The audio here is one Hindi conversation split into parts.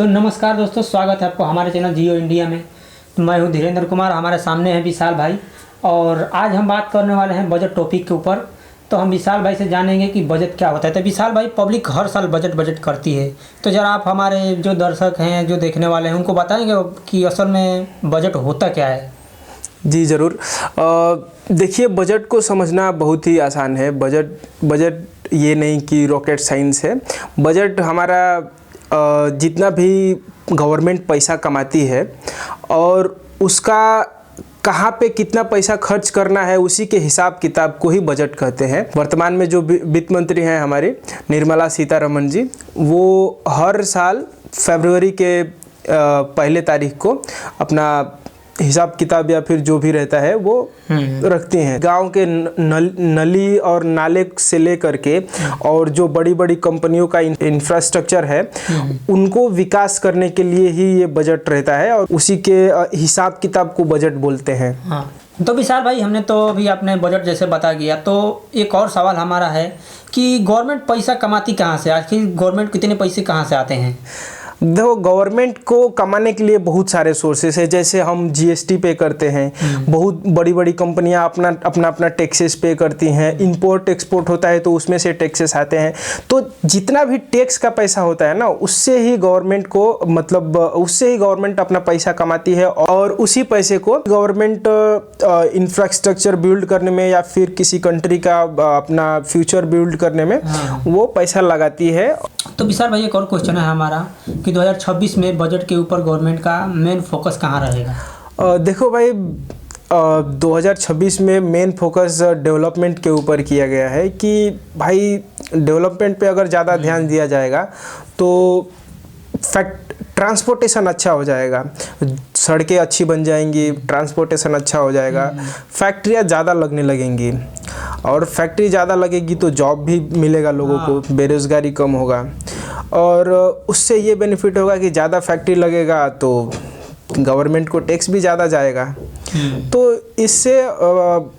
तो नमस्कार दोस्तों, स्वागत है आपको हमारे चैनल जियो इंडिया में। तो मैं हूं धीरेन्द्र कुमार, हमारे सामने हैं विशाल भाई और आज हम बात करने वाले हैं बजट टॉपिक के ऊपर। तो हम विशाल भाई से जानेंगे कि बजट क्या होता है। तो विशाल भाई, पब्लिक हर साल बजट करती है, तो ज़रा आप हमारे जो दर्शक हैं, जो देखने वाले हैं, उनको बताएंगे कि असल में बजट होता क्या है। जी ज़रूर। देखिए, बजट को समझना बहुत ही आसान है। बजट ये नहीं कि रॉकेट साइंस है। बजट हमारा जितना भी गवर्नमेंट पैसा कमाती है और उसका कहाँ पे कितना पैसा खर्च करना है, उसी के हिसाब किताब को ही बजट कहते हैं। वर्तमान में जो वित्त मंत्री हैं हमारे निर्मला सीतारमण जी, वो हर साल फरवरी के पहले तारीख को अपना हिसाब किताब या फिर जो भी रहता है वो रखती हैं। गांव के नली और नाले से लेकर के और जो बड़ी बड़ी कंपनियों का इंफ्रास्ट्रक्चर है, उनको विकास करने के लिए ही ये बजट रहता है और उसी के हिसाब किताब को बजट बोलते हैं। हाँ, तो विशाल भाई, हमने तो अभी अपने बजट जैसे बता दिया, तो एक और सवाल हमारा है कि गवर्नमेंट पैसा कमाती कहाँ से? आखिर गवर्नमेंट कितने पैसे कहाँ से आते हैं? देखो, गवर्नमेंट को कमाने के लिए बहुत सारे सोर्सेस है। जैसे हम जीएसटी पे करते हैं, बहुत बड़ी बड़ी कंपनियां अपना टैक्सेस पे करती हैं। इंपोर्ट एक्सपोर्ट होता है तो उसमें से टैक्सेस आते हैं। तो जितना भी टैक्स का पैसा होता है ना, उससे ही गवर्नमेंट अपना पैसा कमाती है और उसी पैसे को गवर्नमेंट इंफ्रास्ट्रक्चर बिल्ड करने में या फिर किसी कंट्री का अपना फ्यूचर बिल्ड करने में वो पैसा लगाती है। तो विशाल भाई, एक और क्वेश्चन है हमारा कि 2026 में बजट के ऊपर गवर्नमेंट का मेन फोकस कहाँ रहेगा? देखो भाई, 2026 में मेन फोकस डेवलपमेंट के ऊपर किया गया है कि भाई डेवलपमेंट पे अगर ज़्यादा ध्यान दिया जाएगा तो ट्रांसपोर्टेशन अच्छा हो जाएगा, सड़कें अच्छी बन जाएंगी, ट्रांसपोर्टेशन अच्छा हो जाएगा, फैक्ट्रियाँ ज़्यादा लगने लगेंगी और फैक्ट्री ज़्यादा लगेगी तो जॉब भी मिलेगा लोगों को, बेरोज़गारी कम होगा और उससे ये बेनिफिट होगा कि ज़्यादा फैक्ट्री लगेगा तो गवर्नमेंट को टैक्स भी ज़्यादा जाएगा। तो इससे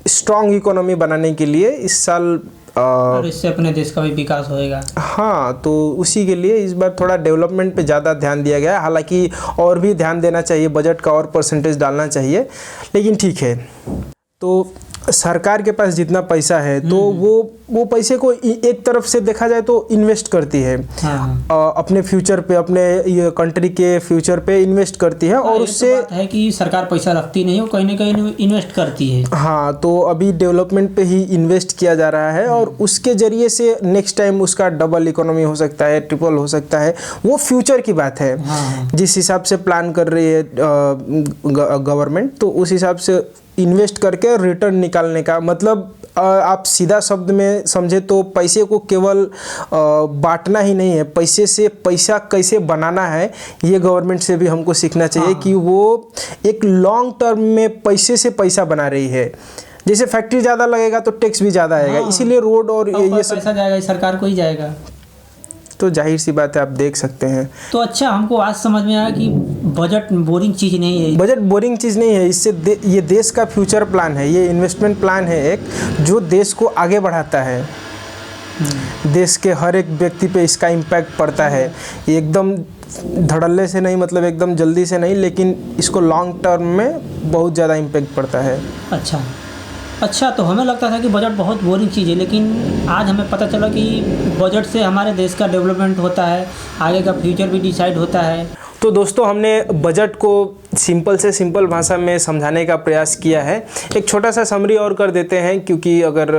स्ट्रॉन्ग इकोनॉमी बनाने के लिए इस साल और इससे अपने देश का भी विकास होएगा। हाँ, तो उसी के लिए इस बार थोड़ा डेवलपमेंट पे ज़्यादा ध्यान दिया गया है। हालांकि और भी ध्यान देना चाहिए, बजट का और परसेंटेज डालना चाहिए, लेकिन ठीक है। तो सरकार के पास जितना पैसा है तो वो पैसे को एक तरफ से देखा जाए तो इन्वेस्ट करती है। अपने फ्यूचर पे, अपने ये कंट्री के फ्यूचर पे इन्वेस्ट करती है और उससे तो बात है कि सरकार पैसा रखती नहीं, वो कहीं ना कहीं इन्वेस्ट करती है। हाँ, तो अभी डेवलपमेंट पे ही इन्वेस्ट किया जा रहा है और उसके जरिए से नेक्स्ट टाइम उसका डबल इकोनॉमी हो सकता है, ट्रिपल हो सकता है। वो फ्यूचर की बात है। जिस हिसाब से प्लान कर रही है गवर्नमेंट, तो उस हिसाब से इन्वेस्ट करके रिटर्न निकालने का मतलब, आप सीधा शब्द में समझे तो पैसे को केवल बांटना ही नहीं है, पैसे से पैसा कैसे बनाना है ये गवर्नमेंट से भी हमको सीखना चाहिए। कि वो एक लॉन्ग टर्म में पैसे से पैसा बना रही है। जैसे फैक्ट्री ज़्यादा लगेगा तो टैक्स भी ज़्यादा आएगा, इसीलिए रोड और ये सब पैसा जाएगा, सरकार को ही जाएगा। तो जाहिर सी बात है, आप देख सकते हैं। तो अच्छा, हमको आज समझ में आया कि बजट बोरिंग चीज़ नहीं है। बजट बोरिंग चीज़ नहीं है। इससे ये देश का फ्यूचर प्लान है, ये इन्वेस्टमेंट प्लान है एक, जो देश को आगे बढ़ाता है। देश के हर एक व्यक्ति पे इसका इम्पैक्ट पड़ता है। एकदम धड़ल्ले से नहीं, मतलब एकदम जल्दी से नहीं, लेकिन इसको लॉन्ग टर्म में बहुत ज़्यादा इम्पैक्ट पड़ता है। अच्छा, तो हमें लगता था कि बजट बहुत बोरिंग चीज़ है, लेकिन आज हमें पता चला कि बजट से हमारे देश का डेवलपमेंट होता है, आगे का फ्यूचर भी डिसाइड होता है। तो दोस्तों, हमने बजट को सिंपल से सिंपल भाषा में समझाने का प्रयास किया है। एक छोटा सा समरी और कर देते हैं, क्योंकि अगर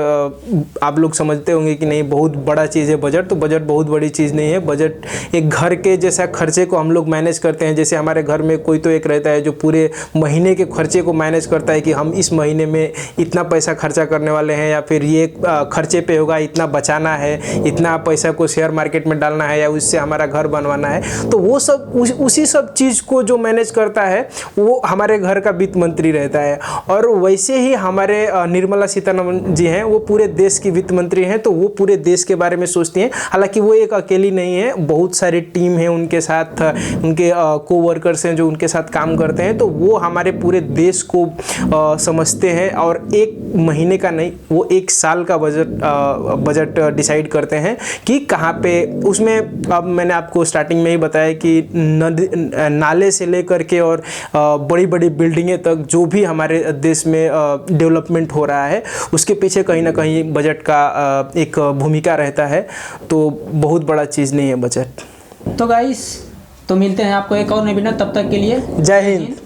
आप लोग समझते होंगे कि नहीं बहुत बड़ा चीज़ है बजट, तो बजट बहुत बड़ी चीज़ नहीं है। बजट एक घर के जैसा खर्चे को हम लोग मैनेज करते हैं। जैसे हमारे घर में कोई तो एक रहता है जो पूरे महीने के खर्चे को मैनेज करता है कि हम इस महीने में इतना पैसा खर्चा करने वाले हैं, या फिर ये खर्चे पे होगा, इतना बचाना है, इतना पैसा को शेयर मार्केट में डालना है, या उससे हमारा घर बनवाना है। तो वो सब उसी सब चीज़ को जो मैनेज करता है वो हमारे घर का वित्त मंत्री रहता है। और वैसे ही हमारे निर्मला सीतारमण जी हैं, वो पूरे देश की वित्त मंत्री हैं, तो वो पूरे देश के बारे में सोचती हैं। हालांकि वो एक अकेली नहीं है, बहुत सारी टीम है उनके साथ, उनके कोवर्कर्स हैं जो उनके साथ काम करते हैं। तो वो हमारे पूरे देश को समझते हैं और एक महीने का नहीं, वो एक साल का बजट डिसाइड करते हैं कि कहाँ पे। उसमें अब मैंने आपको स्टार्टिंग में ही बताया कि नदी नाले से लेकर के और बड़ी बड़ी बिल्डिंगें तक जो भी हमारे देश में डेवलपमेंट हो रहा है उसके पीछे कहीं ना कहीं बजट का एक भूमिका रहता है। तो बहुत बड़ा चीज़ नहीं है बजट। तो गाइस, तो मिलते हैं आपको एक और नवीना, तब तक के लिए जय हिंद।